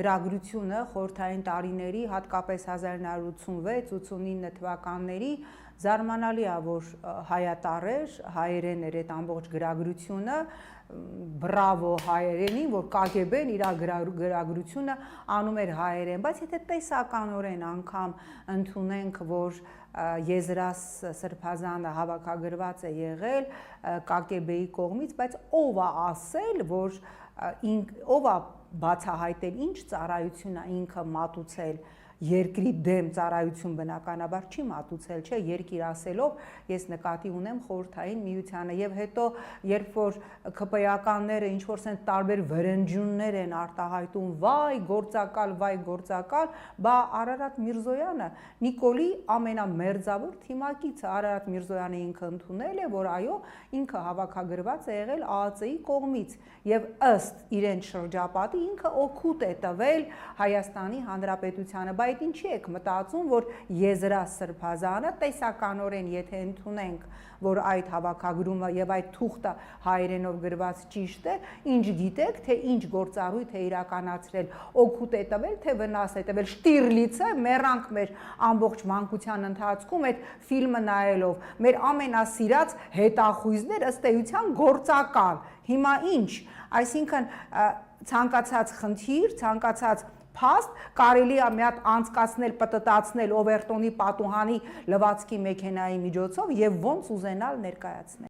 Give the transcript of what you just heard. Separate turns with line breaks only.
գրագրությունը խորհրդային տարիների, հատկապես 1986-89 թվականների զարմանալի է, որ հայատառ էր, հայերեն էր այդ ամբողջ գրագրությունը, բրավո հայերենին, որ KGB-ն իր գրագրությունը անում էր հայերեն, բայց եթե տեսականորեն անգամ ընդունենք, որ Եզրաս Սրբազանը հավաքագրված է եղել KGB-ի կողմից, բայց ով է ասել, որ ով է բացահայտել, ինչ ծառայություն է ինքը մատուցել երկրի դեմ ծառայություն բնականաբար չի մատուցել, չէ, երկիր ասելով ես նկատի ունեմ խորհրդային միությանը եւ հետո երբ որ ԿՊ-ականները ինչ որ սեն տարբեր վրնջյուններ են արտահայտում վայ գործակալ, բա Արարատ Միրզոյանը Նիկոլի ամենամերձավոր թիմակիցը Արարատ Միրզոյանը ինքը ընդունել է, որ այո, ինքը հավաքագրված է եղել ԱԱԾ-ի կողմից եւ ըստ իրեն շրջապատի ինքը օգուտ է տվել Հայաստանի Հանրապետությանը, այդ ինչի եք մտածում, որ Եզրաս Սրբազանը տեսականորեն եթե ընդունենք, որ այդ հավաքագրումը եւ այդ թուղթը հայերենով գրված ճիշտ է, ինչ գիտեք, թե ինչ գործառույթ է իրականացրել, օգուտ է տվել, թե վնաս է տվել, Շտիրլիցը մեռանք մեր ամբողջ մանկության ընթացքում այդ ֆիլմը նայելով, մեր ամենասիրած հետախույզներ ըստ էության գործակալ, հիմա ինչ, այսինքն ցանկացած խնդիր, ցանկացած փաստ կարելի է մի հատ անցկացնել, պտտացնել Օվերտոնի պատուհանի լվացքի մեքենայի միջոցով եւ ոնց ուզենալ ներկայացնել։